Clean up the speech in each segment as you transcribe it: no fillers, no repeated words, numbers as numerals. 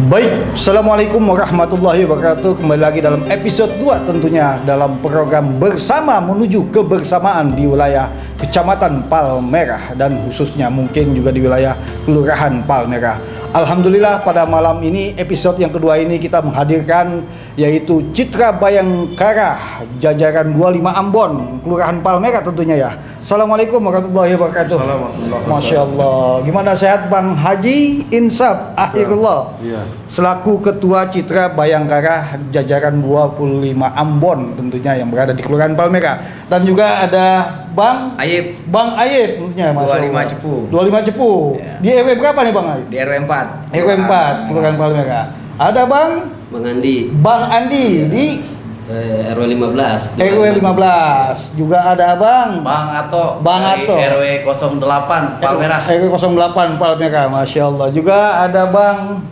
Baik, Assalamualaikum warahmatullahi wabarakatuh. Kembali lagi dalam episode 2 tentunya dalam program Bersama Menuju Kebersamaan di wilayah Kecamatan Palmerah dan khususnya mungkin juga di wilayah Kelurahan Palmerah. Alhamdulillah pada malam ini episode yang kedua ini kita menghadirkan yaitu Citra Bayangkara jajaran 25 Ambon Kelurahan Palmerah tentunya ya. Assalamualaikum warahmatullahi wabarakatuh. Masya Allah. Gimana sehat Bang Haji Insaf Akhirullah? Iya. Selaku Ketua Citra Bayangkara jajaran 25 Ambon tentunya yang berada di Kelurahan Palmerah. Dan juga ada Bang Ayib tentunya 25 Cepu. 25 Cepu. Ya. Di RW berapa nih Bang Ayib? Di RW 4. RW 4 Kelurahan Palmerah. Ada Bang Andi di RW 15. RW 15. Juga ada Bang Ato. dari RW 08 Palmerah. RW 08 Palmerah. Masya Allah. Juga ada Bang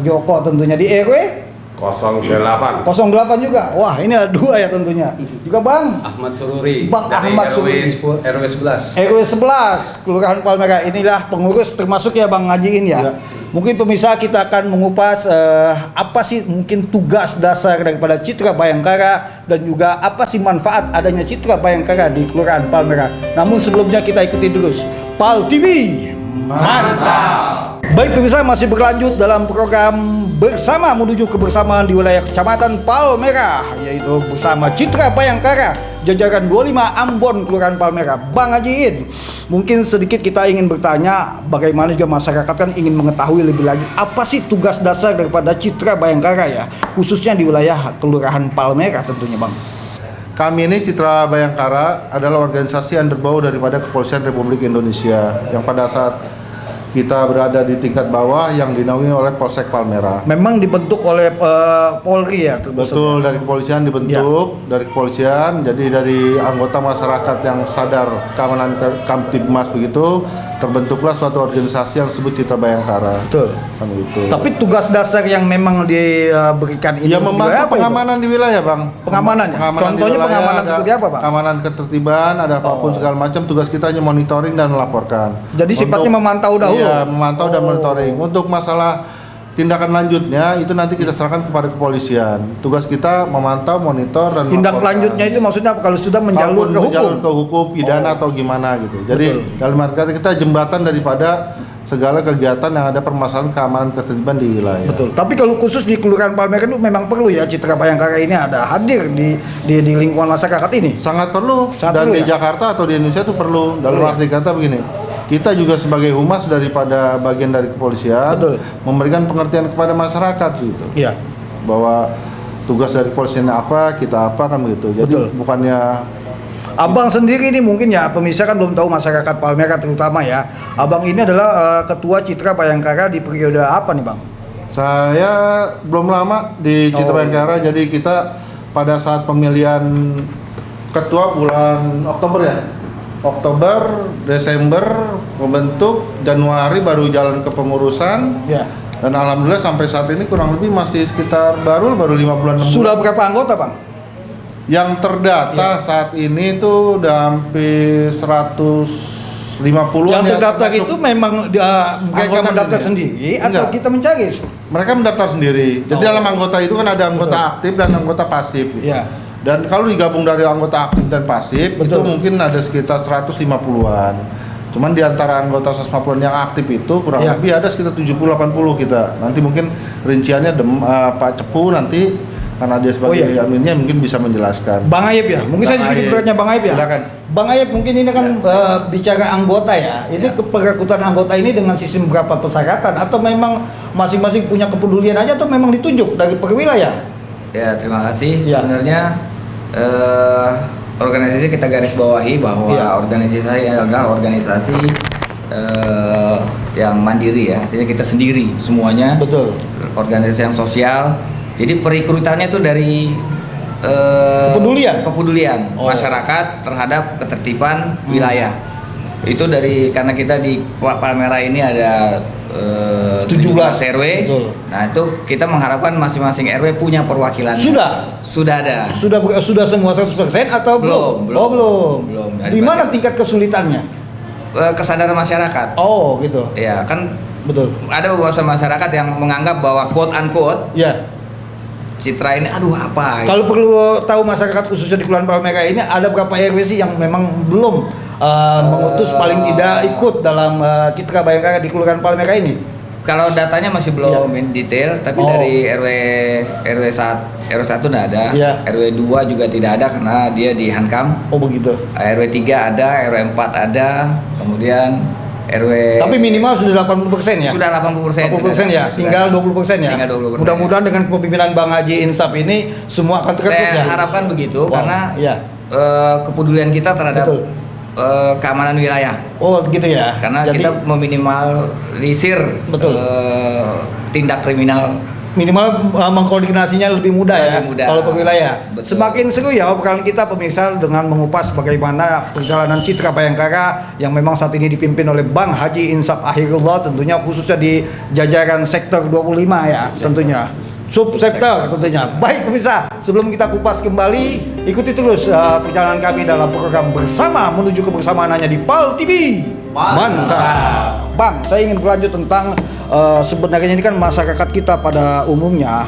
Joko tentunya di RW 08 juga. Wah, ini ada dua ya tentunya. Juga Bang Ahmad Sururi Bang dari Ahmad Sururi RW 11 RW 11 Kelurahan Palmerah. Inilah pengurus termasuk ya Bang Ngajiin ya. Mungkin pemirsa kita akan mengupas apa sih mungkin tugas dasar daripada Citra Bayangkara dan juga apa sih manfaat adanya Citra Bayangkara di Kelurahan Palmerah. Namun sebelumnya kita ikuti dulu Pal TV. Mantap. Baik pemirsa, masih berlanjut dalam program Bersama Menuju Kebersamaan di wilayah Kecamatan Palmerah, yaitu bersama Citra Bayangkara jajaran 25 Ambon Kelurahan Palmerah. Bang Hajiin, mungkin sedikit kita ingin bertanya bagaimana juga masyarakat kan ingin mengetahui lebih lagi apa sih tugas dasar daripada Citra Bayangkara ya, khususnya di wilayah Kelurahan Palmerah tentunya Bang. Kami ini Citra Bayangkara adalah organisasi yang berbau daripada Kepolisian Republik Indonesia yang pada saat kita berada di tingkat bawah yang dinaungi oleh Polsek Palmerah. Memang dibentuk oleh Polri ya? Betul, dari kepolisian dibentuk, ya. Dari kepolisian, jadi dari anggota masyarakat yang sadar keamanan Kamtibmas begitu, terbentuklah suatu organisasi yang disebut Citra Bayangkara. Betul. Gitu. Tapi tugas dasar yang memang diberikan ini ya membantu pengamanan di wilayah Bang. Pengamanan contohnya wilayah, pengamanan seperti apa Bang? Pengamanan ketertiban, ada apapun segala macam, tugas kita hanya monitoring dan melaporkan. Jadi sifatnya memantau dahulu? Iya, memantau dan monitoring. Untuk masalah tindakan lanjutnya itu nanti kita serahkan kepada kepolisian. Tugas kita memantau, monitor dan tindak lanjutnya itu maksudnya kalau sudah menjalur ke hukum pidana atau gimana gitu. Jadi dalam arti kata kita jembatan daripada segala kegiatan yang ada permasalahan keamanan ketertiban di wilayah. Betul. Tapi kalau khusus di Kelurahan Palmerah itu memang perlu ya Citra Bayangkara ini ada hadir di lingkungan masyarakat ini. Sangat perlu. Dan perlu, di ya? Jakarta atau di Indonesia itu perlu. Dalam arti kata begini. Kita juga sebagai humas daripada bagian dari kepolisian memberikan pengertian kepada masyarakat gitu. Iya. Bahwa tugas dari kepolisian apa, kita apa kan begitu. Jadi bukannya Abang sendiri ini mungkin ya pemirsa kan belum tahu masyarakat Palmerah terutama ya. Abang ini adalah ketua Citra Bayangkara di periode apa nih Bang? Saya belum lama di Citra Bayangkara, jadi kita pada saat pemilihan ketua bulan Oktober ya. Oktober, Desember membentuk, Januari baru jalan ke pengurusan. Ya. Dan alhamdulillah sampai saat ini kurang lebih masih sekitar baru 5 bulan. Sudah berapa anggota Bang? Yang terdata saat ini tuh udah hampir 150-an. Yang terdaftar itu memang mereka mendaftar sendiri atau kita mencari? Mereka mendaftar sendiri. Jadi dalam anggota itu kan ada anggota aktif dan anggota pasif. Gitu. Ya. Dan kalau digabung dari anggota aktif dan pasif itu mungkin ada sekitar 150-an. Cuman di antara anggota 150-an yang aktif itu kurang lebih ada sekitar 70-80 kita. Nanti mungkin rinciannya Pak Cepu nanti karena dia sebagai adminnya mungkin bisa menjelaskan. Bang Ayib ya, mungkin saya sedikit bertanya Bang Ayib ya. Silakan. Bang Ayib mungkin ini kan bicara anggota ya. Ini perekrutan anggota ini dengan sistem berapa persyaratan atau memang masing-masing punya kepedulian aja atau memang ditunjuk dari perwilayah? Ya terima kasih. Sebenarnya organisasi kita garis bawahi bahwa organisasi saya adalah organisasi yang mandiri ya. Artinya kita sendiri semuanya. Betul. Organisasi yang sosial. Jadi perekrutannya itu dari kepedulian masyarakat terhadap ketertiban wilayah. Itu karena kita di Palmerah ini ada 17 RW. Betul. Nah, itu kita mengharapkan masing-masing RW punya perwakilan. Sudah ada. Sudah semua 100% atau belum? Belum. Di mana tingkat kesulitannya? Kesadaran masyarakat. Oh, gitu. Ya, kan Betul. Ada beberapa masyarakat yang menganggap bahwa quote unquote Ya. Citra ini aduh apa. Kalau perlu tahu masyarakat khususnya di Kelurahan Palmera ini ada berapa RW sih yang memang belum mengutus paling tidak ikut dalam Citra Bayangkara di Kelurahan Palmera ini? Kalau datanya masih belum detail, tapi dari RW 1 enggak ada, RW 2 juga tidak ada karena dia dihankam. Oh begitu. RW 3 ada, RW 4 ada, kemudian RW. Tapi minimal sudah 80% ya? Sudah 80%. 80% ya, tinggal 20% ya? Tinggal 20%. Mudah-mudahan dengan kepemimpinan Bang Haji Insaf ini semua akan terketuk ya? Saya harapkan begitu, karena kepedulian kita terhadap keamanan wilayah. Oh gitu ya? Karena kita meminimalisir tindak kriminal. Minimal mengkoordinasinya lebih mudah ya kalau ke wilayah. Betul. Semakin seru ya obrolan kita pemirsa dengan mengupas bagaimana perjalanan Citra Bayangkara yang memang saat ini dipimpin oleh Bang Haji Insaf Akhirullah, tentunya khususnya di jajaran sektor 25 ya tentunya. Subsektor tentunya. Baik pemirsa, sebelum kita kupas kembali, ikuti terus perjalanan kami dalam program Bersama menuju kebersamaan hanya di PAL TV. Mantap. Bang, saya ingin berlanjut tentang sebenarnya ini kan masyarakat kita pada umumnya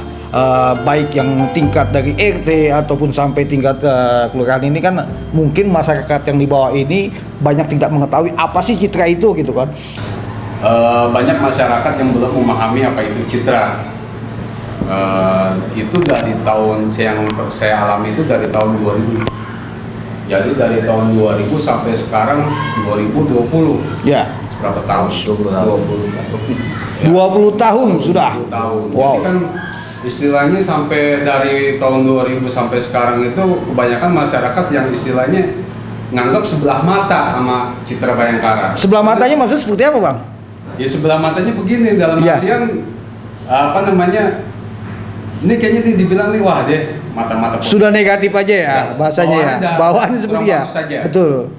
baik yang tingkat dari RT ataupun sampai tingkat kelurahan ini kan mungkin masyarakat yang di bawah ini banyak tidak mengetahui apa sih Citra itu gitu kan. Banyak masyarakat yang belum memahami apa itu Citra. Itu dari tahun yang saya alami itu dari tahun 2000. Jadi dari tahun 2000 sampai sekarang 2020. Ya. Berapa tahun? 20 tahun. 20 tahun sudah. 20 tahun. Wow. Jadi kan istilahnya sampai dari tahun 2000 sampai sekarang itu kebanyakan masyarakat yang istilahnya nganggap sebelah mata sama Citra Bayangkara. Sebelah matanya maksudnya seperti apa, Bang? Ya sebelah matanya begini dalam artian apa namanya? Ini kayaknya nih dibilang nih wah deh mata-mata sudah negatif aja ya bahasanya ya. Bawaannya seperti ya. Betul.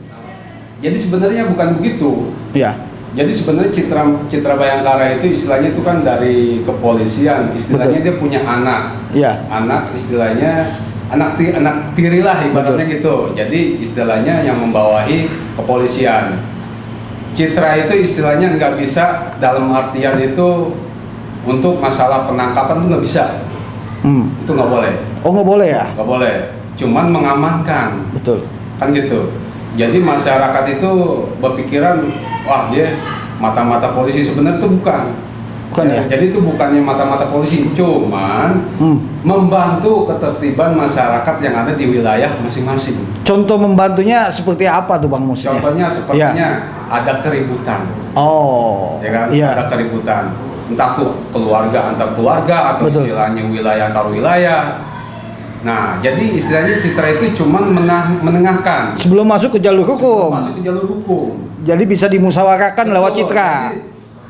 Jadi sebenarnya bukan begitu. Ya. Jadi sebenarnya Citra Bayangkara itu istilahnya itu kan dari kepolisian, istilahnya dia punya anak. Iya. Anak istilahnya anak tiri lah ibaratnya gitu. Jadi istilahnya yang membawahi kepolisian. Citra itu istilahnya nggak bisa dalam artian itu untuk masalah penangkapan itu nggak bisa. Itu nggak boleh. Oh nggak boleh ya? Nggak boleh. Cuman mengamankan. Betul. Kan gitu. Jadi masyarakat itu berpikiran wah dia mata-mata polisi, sebenarnya itu bukan. Bukan ya? Jadi itu bukannya mata-mata polisi, cuman membantu ketertiban masyarakat yang ada di wilayah masing-masing. Contoh membantunya seperti apa tuh Bang maksudnya? Contohnya sepertinya ada keributan. Oh. Ya kan? Iya. Ada keributan. Entah tuh keluarga antar keluarga atau istilahnya wilayah antar wilayah. Nah, jadi istilahnya Citra itu cuman menengahkan sebelum masuk ke jalur hukum. Masuk ke jalur hukum. Jadi bisa dimusyawarahkan lewat Citra. Jadi,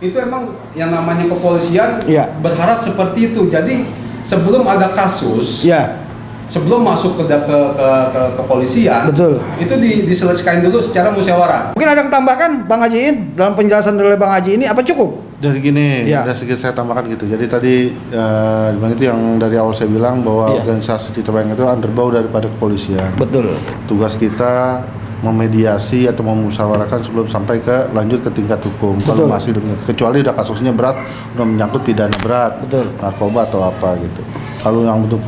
itu emang yang namanya kepolisian berharap seperti itu. Jadi sebelum ada kasus, sebelum masuk ke kepolisian, itu diselesaikan dulu secara musyawarah. Mungkin ada yang tambahkan Bang Hajiin dalam penjelasan dari Bang Haji ini apa cukup? Dari gini, ada sedikit saya tambahkan gitu. Jadi tadi itu yang dari awal saya bilang bahwa organisasi Citra Bayangkara itu underbow daripada kepolisian. Betul. Tugas kita memediasi atau memusyawarahkan sebelum sampai ke lanjut ke tingkat hukum. Kalau masih kecuali udah kasusnya berat, udah menyangkut pidana berat, narkoba atau apa gitu. Kalau yang bentuk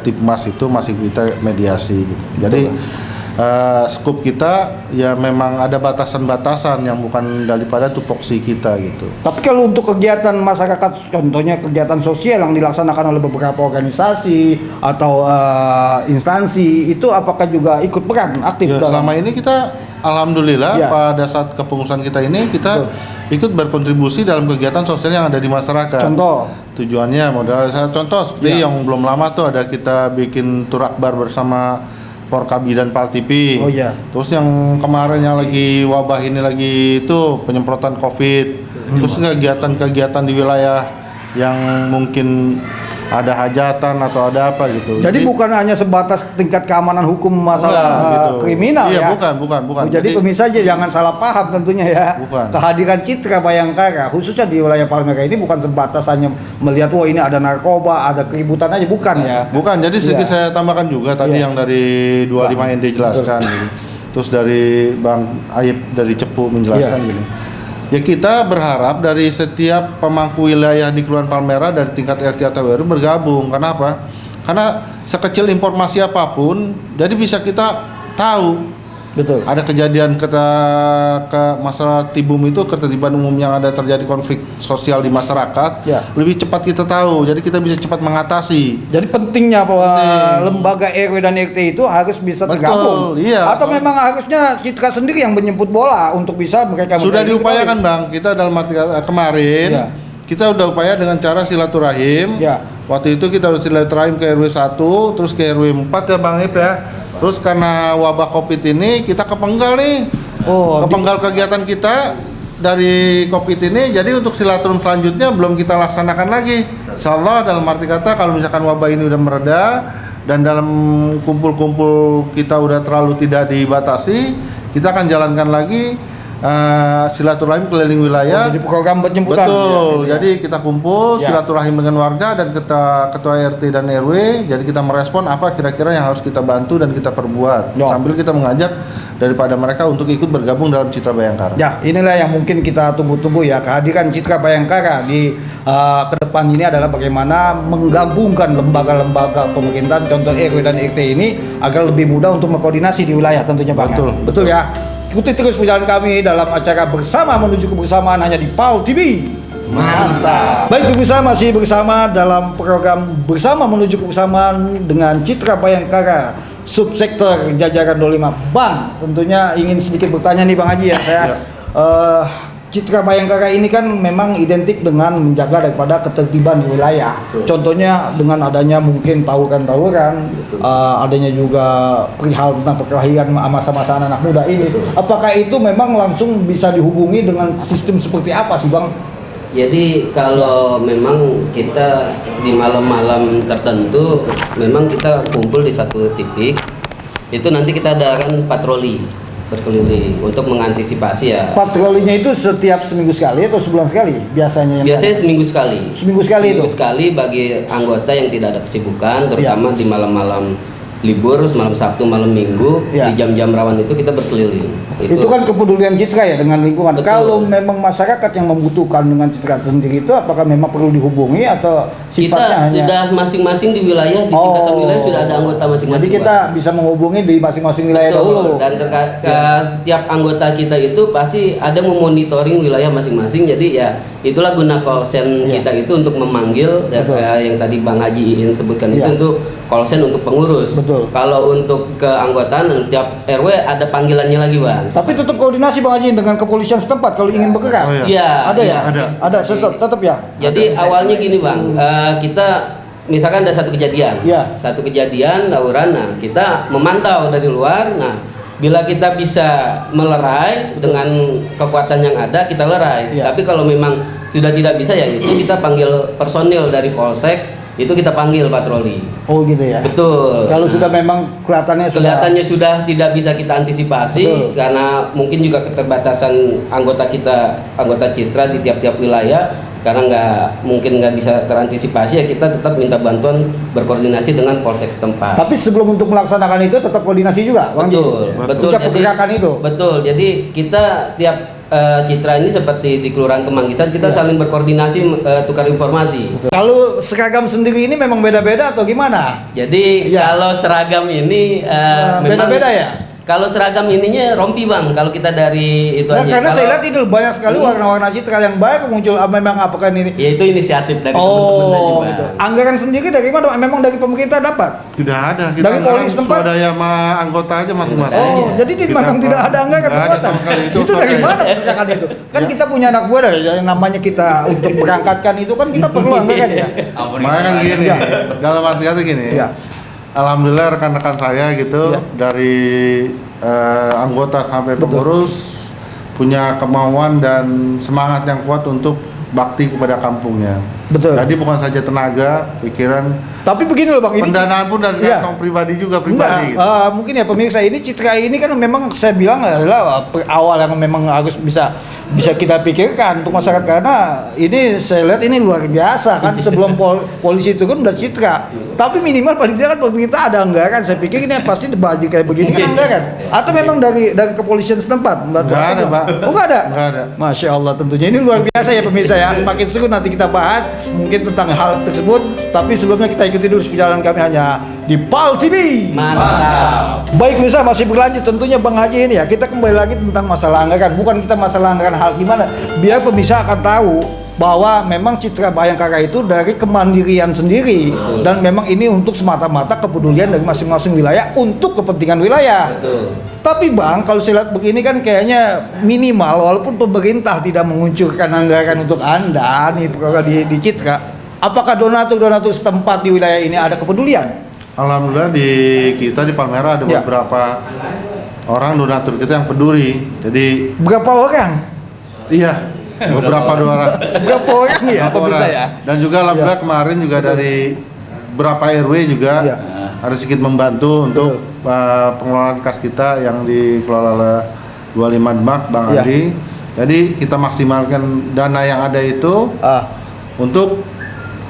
Tipmas itu masih kita mediasi gitu. Jadi skop kita ya memang ada batasan-batasan yang bukan daripada tupoksi kita gitu. Tapi kalau untuk kegiatan masyarakat, contohnya kegiatan sosial yang dilaksanakan oleh beberapa organisasi atau instansi, itu apakah juga ikut peran aktif? Ya, selama ini kita alhamdulillah pada saat kepengurusan kita ini kita ikut berkontribusi dalam kegiatan sosial yang ada di masyarakat. Contoh? Tujuannya modal saya contoh seperti yang belum lama tuh ada kita bikin tur akbar bersama Porkabi dan Pal TV. Oh iya. Terus yang kemarin yang lagi wabah ini lagi itu penyemprotan COVID. Terus kegiatan-kegiatan di wilayah yang mungkin ada hajatan atau ada apa gitu. Jadi bukan hanya sebatas tingkat keamanan hukum masalah gitu. Kriminal iya, ya. Bukan. Jadi pemirsa aja jangan salah paham tentunya ya. Bukan. Kehadiran Citra Bayangkara khususnya di wilayah Palmera ini bukan sebatas hanya melihat wah ini ada narkoba, ada keributan aja, bukan ya. Bukan. Jadi sedikit saya tambahkan juga tadi yang dari 25 ND jelaskan gitu. Terus dari Bang Ayib dari Cepu menjelaskan gini. Ya kita berharap dari setiap pemangku wilayah di Kelurahan Palmerah dari tingkat RT atau RW bergabung. Kenapa? Karena sekecil informasi apapun, jadi bisa kita tahu. Betul. Ada kejadian ke masalah tibum itu, ketertiban umum yang ada terjadi konflik sosial di masyarakat, Ya. lebih cepat kita tahu. Jadi kita bisa cepat mengatasi. Jadi pentingnya bahwa lembaga RW dan RT itu harus bisa Betul, tergabung. iya. Atau memang harusnya Citra sendiri yang menjemput bola untuk bisa mereka Sudah diupayakan Bang, kita dalam arti kemarin Ya. kita udah upaya dengan cara silaturahim. Ya. Waktu itu kita udah silaturahim ke RW 1, terus ke RW 4 ya Bang Ip ya. Terus karena wabah Covid ini kita kepenggal nih. Kepenggal kegiatan kita dari Covid ini, jadi untuk silaturahim selanjutnya belum kita laksanakan lagi. Insyaallah dalam arti kata kalau misalkan wabah ini udah mereda dan dalam kumpul-kumpul kita udah terlalu tidak dibatasi, kita akan jalankan lagi silaturahim keliling wilayah. Jadi program penjemputan. Betul. Ya, Jadi kita kumpul Ya. silaturahim dengan warga dan ketua RT dan RW. Jadi kita merespon apa kira-kira yang harus kita bantu dan kita perbuat. Ya. Sambil kita mengajak daripada mereka untuk ikut bergabung dalam Citra Bayangkara. Ya, inilah yang mungkin kita tunggu-tunggu ya, kehadiran Citra Bayangkara di ke depan ini adalah bagaimana menggabungkan lembaga-lembaga pemerintahan, contoh RW dan RT ini agar lebih mudah untuk mengkoordinasi di wilayah tentunya Bang. Betul, Betul ya. Ikuti terus perjalanan kami dalam acara Bersama Menuju Kebersamaan hanya di PAL TV. Mantap. Baik pemirsa, masih bersama dalam program Bersama Menuju Kebersamaan dengan Citra Bayangkara subsektor jajaran 25 Bang. Tentunya ingin sedikit bertanya nih Bang Haji ya. Saya Citra Bayangkara ini kan memang identik dengan menjaga daripada ketertiban di wilayah. Contohnya dengan adanya mungkin tawuran-tawuran, adanya juga perihal tentang perkelahian masa-masa anak muda ini. Apakah itu memang langsung bisa dihubungi dengan sistem seperti apa sih Bang? Jadi kalau memang kita di malam-malam tertentu memang kita kumpul di satu titik, itu nanti kita adakan patroli berkeliling untuk mengantisipasi ya. Patrolinya itu setiap seminggu sekali atau sebulan sekali biasanya? Biasanya seminggu sekali. Seminggu sekali itu? Seminggu sekali bagi anggota yang tidak ada kesibukan, terutama di malam-malam libur, malam Sabtu, malam Minggu, Ya. di jam-jam rawan itu kita berkeliling. Itu kan kepedulian Citra ya dengan lingkungan. Betul. Kalau memang masyarakat yang membutuhkan dengan Citra sendiri itu, apakah memang perlu dihubungi atau sifatnya kita hanya? sudah masing-masing di wilayah, di tingkatan wilayah sudah ada anggota masing-masing. Jadi kita Pak. bisa menghubungi di masing-masing wilayah Betul. dahulu. Dan setiap anggota kita itu pasti ada memonitoring wilayah masing-masing. Jadi ya itulah guna call center Ya. kita itu untuk memanggil Betul. yang tadi Bang Haji Iin sebutkan Ya. itu untuk call center untuk pengurus. Betul. Kalau untuk keanggotaan tiap RW ada panggilannya lagi Bang. Tapi tetap koordinasi Bang Haji dengan kepolisian setempat kalau ingin bergerak. Oh, iya. Iya. Ada ya? iya. Ada tetap ya. Jadi awalnya gini Bang, kita misalkan ada satu kejadian, Ya. satu kejadian tawuran, nah kita memantau dari luar, nah bila kita bisa melerai dengan kekuatan yang ada kita lerai. Ya. Tapi kalau memang sudah tidak bisa ya itu kita panggil personil dari polsek, itu kita panggil patroli. Oh gitu ya. Betul. Kalau sudah memang Kelihatannya sudah tidak bisa kita antisipasi. Betul. Karena mungkin juga keterbatasan anggota Citra di tiap-tiap wilayah, karena mungkin nggak bisa terantisipasi ya kita tetap minta bantuan berkoordinasi dengan polsek setempat. Tapi sebelum untuk melaksanakan itu tetap koordinasi juga, Bang Haji? Betul. Setiap pergerakan itu. Betul. Jadi kita tiap Citra ini seperti di Kelurahan Kemanggisan kita Ya. saling berkoordinasi, tukar informasi. Kalau seragam sendiri ini memang beda-beda atau gimana? Jadi Iya. kalau seragam ini memang beda-beda ya? Kalau seragam ininya rompi Bang, kalau kita dari itu Nah, aja. karena Kalau- saya lihat itu banyak sekali warna-warna Citra yang baru muncul. Memang apakah ini? Ya itu inisiatif dari teman-teman aja, Oh, Bang. gitu. Anggaran sendiri dari mana? Memang dari pemerintah dapat? Tidak ada. Kita Dari anggaran polisi setempat? swadaya sama anggota aja masing-masing. Oh, jadi di Kita mana tidak ada anggaran nggak ada kekuatan? sama sekali itu. Itu dari swadaya. mana pergerakan itu? Kan kita punya anak buah dari yang namanya kita untuk berangkatkan itu kan kita perlu anggaran ya. Makanya kan gini, Ya. dalam arti kata gini. Ya. Alhamdulillah rekan-rekan saya gitu Ya. dari anggota sampai pengurus punya kemauan dan semangat yang kuat untuk bakti kepada kampungnya. Betul. Jadi bukan saja tenaga, pikiran, Tapi begini loh Bang, ini pendanaan pun dari Iya. kantong pribadi juga Enggak, pribadi. gitu. mungkin ya pemirsa ini Citra ini kan memang saya bilang adalah awal yang memang harus bisa kita pikirkan untuk masyarakat karena ini saya lihat ini luar biasa kan sebelum polisi itu kan udah Citra Tapi minimal paling tidak kan pemerintah ada anggaran. Saya pikir ini pasti dibagi kayak begini kan anggaran. Atau memang dari kepolisian setempat? Nggak ada, Pak. Oh nggak ada? Nggak ada. Masya Allah, tentunya ini luar biasa ya pemirsa ya. Semakin seru nanti kita bahas mungkin tentang hal tersebut. Tapi sebelumnya kita ikuti dulu perjalanan kami hanya di PAL TV. Mantap. Baik pemirsa, masih berlanjut tentunya Bang Haji ini ya. Kita kembali lagi tentang masalah anggaran. Bukan kita masalah anggaran hal gimana. Biar pemirsa akan tahu bahwa memang Citra Bhayangkara itu dari kemandirian sendiri. Dan memang ini untuk semata-mata kepedulian dari masing-masing wilayah untuk kepentingan wilayah. Betul. Tapi Bang, kalau saya lihat begini kan kayaknya minimal walaupun pemerintah tidak menguncurkan anggaran untuk Anda nih program di Citra, apakah donatur-donatur setempat di wilayah ini ada kepedulian? Alhamdulillah di kita di Palmera ada Ya. beberapa orang donatur kita yang peduli. Jadi Berapa orang? iya, beberapa orang. Berapa orang ya Beberapa pemirsa orang. ya? Dan juga alhamdulillah kemarin juga dari berapa RW juga Ya. ada sedikit membantu untuk pengelolaan kas kita yang dikelola oleh 25 Demak Bang Ya. Andi. Jadi kita maksimalkan dana yang ada itu untuk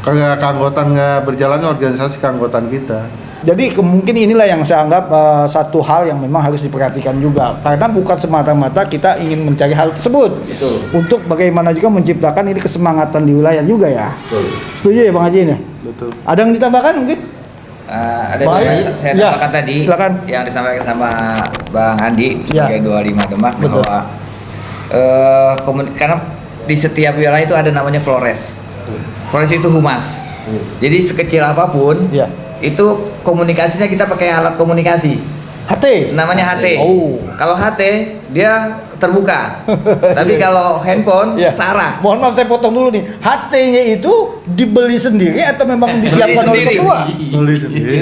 keanggotaan berjalannya organisasi keanggotaan kita. Jadi mungkin inilah yang saya anggap satu hal yang memang harus diperhatikan juga, karena bukan semata-mata kita ingin mencari hal tersebut. Betul. Untuk bagaimana juga menciptakan ini kesemangatan di wilayah juga ya. Betul. Setuju ya Bang Haji ini? Betul. Ada yang ditambahkan mungkin? Ada Baik. saya Ya, tambahkan tadi silakan. yang disampaikan sama Bang Andi sebagai 25 Demak Betul. bahwa karena di setiap wilayah itu ada namanya Flores. Flores itu humas. Jadi sekecil apapun Ya. itu komunikasinya kita pakai alat komunikasi. HT. Namanya HT. Oh. Kalau HT dia terbuka. Tapi kalau handphone Ya. sarah. Mohon maaf saya potong dulu nih. HT-nya itu dibeli sendiri atau memang disiapkan oleh sendiri. ketua? Beli sendiri.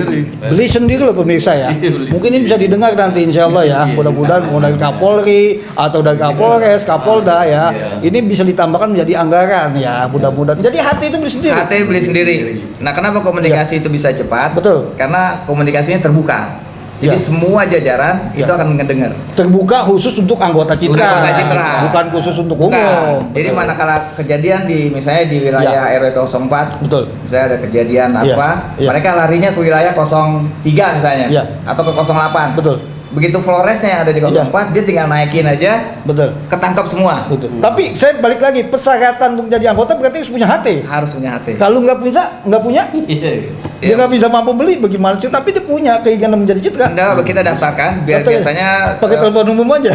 Beli sendiri loh pemirsa ya. Mungkin ini bisa didengar nanti insya Allah ya. Mudah-mudahan mau dari Kapolri atau dari Kapolres, Kapolda ya. Ini bisa ditambahkan menjadi anggaran ya. Mudah-mudahan. Jadi HT itu beli sendiri. HT beli sendiri. Nah, kenapa komunikasi itu bisa cepat? Betul. Karena komunikasinya terbuka. Jadi Ya. semua jajaran Ya. itu akan mendengar. Terbuka khusus untuk anggota Citra. Untuk anggota Citra. Bukan khusus untuk Bukan. umum. Jadi Betul. manakala kejadian di misalnya di wilayah RW 04, Betul. misalnya ada kejadian Iya, apa, iya. mereka larinya ke wilayah 03 misalnya, Iya. atau ke 08. Betul. Begitu Floresnya ada di 04, dia tinggal naikin aja, Betul. ketangkap semua. Betul. Tapi saya balik lagi, persyaratan untuk jadi anggota berarti harus punya HT. Harus punya HT. Kalau nggak punya, dia Iya. nggak bisa mampu beli bagaimana sih? Tapi dia punya keinginan menjadi Citra. Anda kita daftarkan biar Atau biasanya pakai telepon umum aja.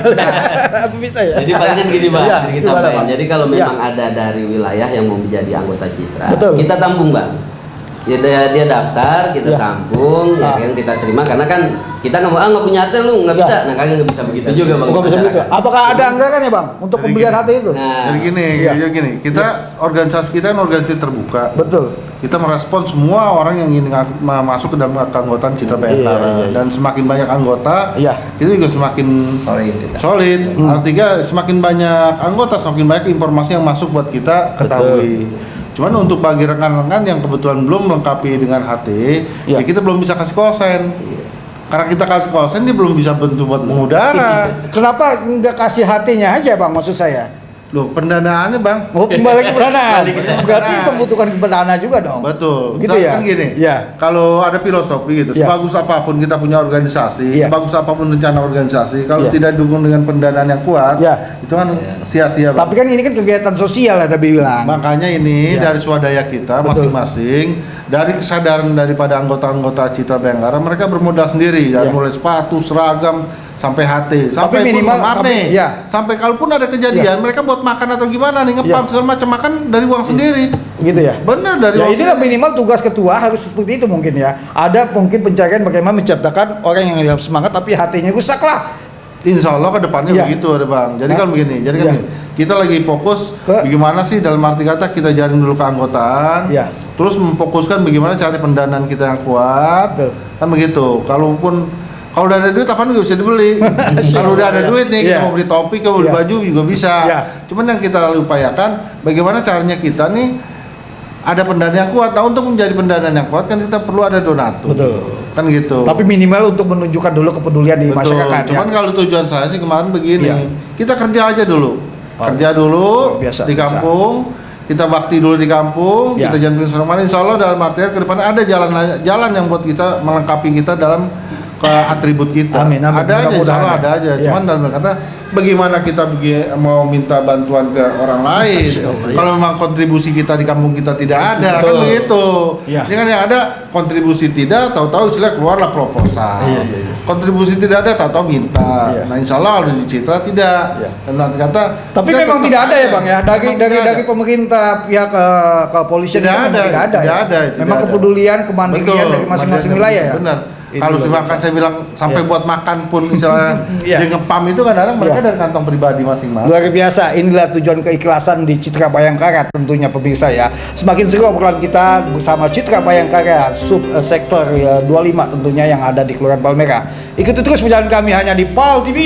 Apa bisa ya? Jadi palingan gini Bang, Iya, sedikit gimana, tambahin. Bang? Jadi kalau Iya. memang ada dari wilayah yang mau menjadi anggota Citra, Betul. kita tampung Bang. Dia daftar, kita Iya. tampung, ya Ah. kan kita terima karena kan kita nggak mau nggak punya HT lu nggak Iya. bisa, nah kalian nggak bisa begitu juga Bang. Bukan bisa masyarakat. begitu. Apakah ada anggaran ya Bang untuk Jadi pembelian gini. HT itu? Nah, Jadi gini, Iya. jadi gini, kita organisasi kita kan organisasi terbuka. Betul. Kita merespon semua orang yang ingin masuk ke dalam keanggotaan Citra Bhayangkara. Iya. Dan semakin banyak anggota, Iya. kita juga semakin solid kita. solid. Artinya semakin banyak anggota, semakin banyak informasi yang masuk buat kita ketahui. Cuman untuk bagi rekan-rekan yang kebetulan belum melengkapi dengan HT, Iya. ya kita belum bisa kasih kolsen. Karena kita kasih kolsen, dia belum bisa bantu buat mengudara. Kenapa nggak kasih HT-nya aja Bang maksud saya? Loh, pendanaannya Bang. Oh, kembali ke pendanaan. Balik ke Berarti pendanaan. membutuhkan pendanaan juga dong. Betul. Gitu ya? Kan gini. Iya. Kalau ada filosofi gitu, Iya. sebagus apapun kita punya organisasi, Iya. sebagus apapun rencana organisasi, kalau Iya. tidak didukung dengan pendanaan yang kuat, Iya. itu kan sia-sia, Bang. Tapi kan ini kan kegiatan sosial ya tapi bilang. Makanya ini Iya. dari swadaya kita Betul. masing-masing, dari kesadaran daripada anggota-anggota Citra Bhayangkara, mereka bermodal sendiri, dari Iya. mulai sepatu, seragam, sampai HT, sampai minimal- maaf tapi- nih, iya. sampai kalaupun ada kejadian, mereka buat makan atau gimana nih, Iya. ngepam segala macam, makan dari uang sendiri. Gitu ya. Benar, dari Ya uang inilah sendiri. minimal tugas ketua harus seperti itu mungkin ya. Ada mungkin pencarian bagaimana menciptakan orang yang harus semangat tapi hatinya rusak lah. Insya Allah ke depannya Iya. begitu ada Bang. Jadi Nah, kan begini, jadi kan iya. gini, kita lagi fokus Ke- bagaimana sih dalam arti kata kita jaring dulu keanggotaan, Iya. terus memfokuskan bagaimana cari pendanaan kita yang kuat, Betul. kan begitu. Kalau udah ada duit apa nggak bisa dibeli. Kalau udah ada duit nih, kita Iya. mau beli topi, mau beli Iya. baju juga bisa. Iya. Cuman yang kita upayakan bagaimana caranya kita nih ada pendanaan yang kuat. Nah, untuk menjadi pendanaan yang kuat kan kita perlu ada donatur. Betul. Kan gitu. Tapi minimal untuk menunjukkan dulu kepedulian di Betul. masyarakat Cuman ya. kalau tujuan saya sih kemarin begini, Iya. kita kerja aja dulu, Oh, kerja dulu biasa, di biasa. kampung, kita bakti dulu di kampung, Ya. kita jangan bikin mana. Insya Allah dalam artian ke depan ada jalan yang buat kita melengkapi kita dalam ke atribut kita. Amin, amin. Ada aja, insya Mudah-mudahan Allah ya. ada aja. Ya. Cuman dalam kata bagaimana kita mau minta bantuan ke orang lain. Masya Allah, ya. Kalau memang kontribusi kita di kampung kita tidak ada, Betul. kan begitu. Ya. Ini kan yang ada kontribusi tidak, tahu-tahu istilah keluarlah proposal. Iya, iya, iya. Kontribusi tidak ada, tahu-tahu minta. Iya. Nah, insya Allah kalau di Citra tidak. Iya. Dan nanti kata. Tapi kita memang tetap tidak ada ya Bang ya, Memang tidak dari ada. pemerintah pihak kepolisian Tidak itu memang ada, tidak ada, tidak ya? ada, tidak Memang ada. kepedulian, kemandirian Betul, dari masing-masing mandiri, wilayah ya. Benar. Itu Kalau luar makan biasa. saya bilang sampai Iya. buat makan pun misalnya Iya. dia ngepam itu kadang-kadang mereka Iya. dari kantong pribadi masing-masing. Luar biasa, inilah tujuan keikhlasan di Citra Bayangkara tentunya pemirsa ya. Semakin seru obrolan kita bersama Citra Bayangkara sub sektor 25 tentunya yang ada di Kelurahan Palmerah. Ikuti terus perjalanan kami hanya di PAL TV.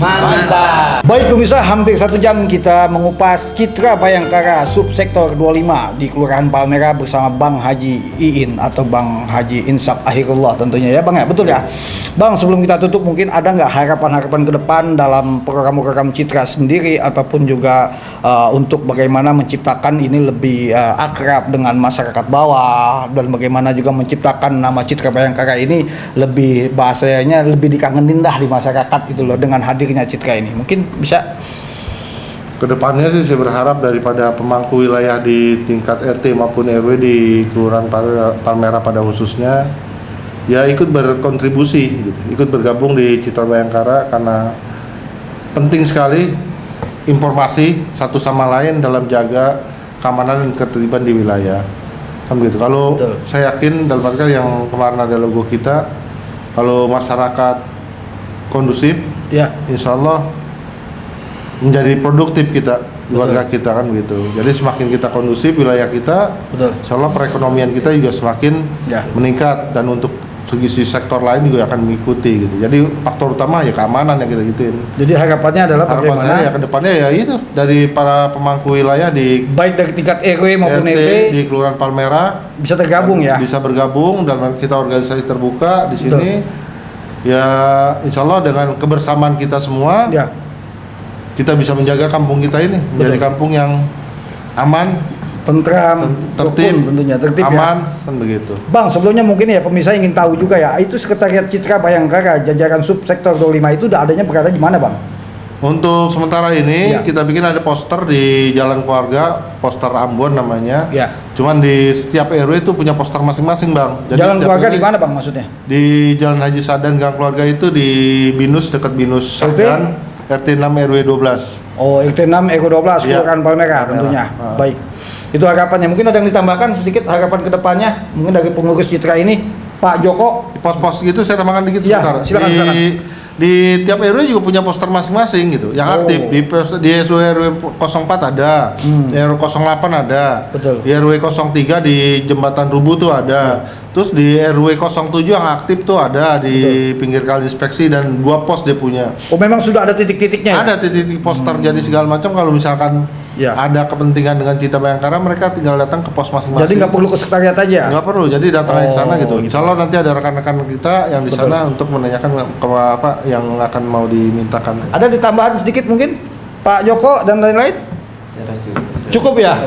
Mantap. Baik pemirsa, hampir 1 jam kita mengupas Citra Bayangkara subsektor 25 di Kelurahan Palmerah bersama Bang Haji Iin atau Bang Haji Insaf Akhirullah tentunya ya Bang ya, betul ya? Bang, sebelum kita tutup mungkin ada nggak harapan-harapan ke depan dalam program-program Citra sendiri ataupun juga untuk bagaimana menciptakan ini lebih akrab dengan masyarakat bawah dan bagaimana juga menciptakan nama Citra Bayangkara ini lebih bahasanya lebih dikangenin dah di masyarakat gitu loh dengan hadirnya Citra ini. Mungkin bisa. Kedepannya sih saya berharap daripada pemangku wilayah di tingkat RT maupun RW di Kelurahan Palmerah pada khususnya ya ikut berkontribusi gitu, ikut bergabung di Citra Bayangkara karena penting sekali informasi satu sama lain dalam jaga keamanan dan ketertiban di wilayah. Kan begitu. Kalau Betul. saya yakin dalam artian yang kemarin ada logo kita, kalau masyarakat kondusif, Ya. insya Allah menjadi produktif kita, keluarga kita kan begitu. Jadi semakin kita kondusif wilayah kita, Betul. insya Allah perekonomian kita juga semakin Ya. meningkat dan untuk segi sektor lain juga akan mengikuti gitu. Jadi faktor utama ya keamanan yang kita gituin. Jadi harapannya adalah Harapan bagaimana saya ya ke depannya ya itu dari para pemangku wilayah di baik dari tingkat RW maupun RT RW di Kelurahan Palmerah bisa tergabung ya. bisa bergabung dan kita organisasi terbuka di sini. Ya insya Allah dengan kebersamaan kita semua Ya. kita bisa menjaga kampung kita ini menjadi Betul. kampung yang aman, Tentram, tertib, rukun tentunya tertib aman, ya. kan begitu. Bang, sebelumnya mungkin ya pemirsa ingin tahu juga ya, itu Sekretariat Citra Bayangkara jajaran subsektor 25 itu adanya berada di mana, Bang? Untuk sementara ini Ya. kita bikin ada poster di Jalan Keluarga, poster Ambon namanya. Ya. Cuman di setiap RW itu punya poster masing-masing, Bang. Jalan setiap Keluarga RW di mana, Bang, maksudnya? Di Jalan Haji Sadan Gang Keluarga itu di Binus, dekat Binus RT? Sadan, RT 6 RW 12. Oh, RT 6 RW 12 Ya. Kelurahan Palmerah tentunya. Ah. Baik. Itu harapannya. Mungkin ada yang ditambahkan sedikit harapan ke depannya mungkin dari pengurus Citra ini, Pak Joko. Di pos-pos gitu saya tambahkan dikit Ya, sebentar. silakan, silakan. Di tiap RW juga punya poster masing-masing gitu yang Oh. aktif. Di RW 04 ada, di RW 08 ada, Betul. di RW 03 di Jembatan Rubu tuh ada. Terus di RW 07 yang aktif tuh ada di pinggir kali inspeksi dan 2 pos dia punya. Oh, memang sudah ada titik-titiknya ya? Ada titik-titik poster jadi segala macam kalau misalkan Ya. ada kepentingan dengan Citra Bayangkara mereka tinggal datang ke pos masing-masing. Jadi nggak perlu ke sekretariat aja? Nggak perlu, jadi datang ke sana Oh, gitu. gitu. Insya Allah nanti ada rekan-rekan kita yang di Betul. sana untuk menanyakan ke apa yang akan mau dimintakan. Ada ditambahan sedikit mungkin, Pak Joko dan lain-lain? Cukup ya?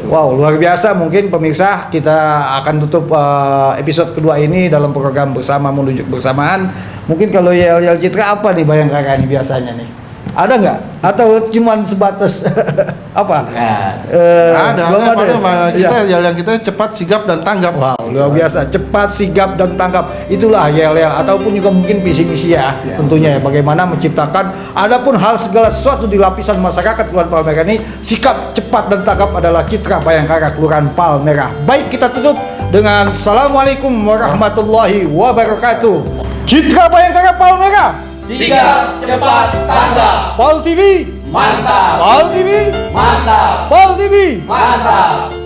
Wow, luar biasa. Mungkin pemirsa kita akan tutup episode kedua ini dalam program Bersama Menuju Kebersamaan. Mungkin kalau yel-yel Citra apa nih Bayangkara nih biasanya nih? Ada nggak? Atau cuman sebatas apa? Belum ada. Kita Iya. yang kita cepat, sigap dan tanggap. Wow, luar biasa. Cepat, sigap, dan tangkap. Itulah yel-yel ataupun juga mungkin visi-misi ya. Tentunya ya bagaimana menciptakan adapun hal segala sesuatu di lapisan masyarakat Kelurahan Palmerah ini, sikap cepat dan tangkap adalah Citra Bayangkara Kelurahan Palmerah. Baik, kita tutup dengan Assalamualaikum warahmatullahi wabarakatuh. Citra Bayangkara Palmerah. Sigap, cepat, tanggap. Pal TV. Mantap. Pal TV. Mantap. Pal TV. Mantap.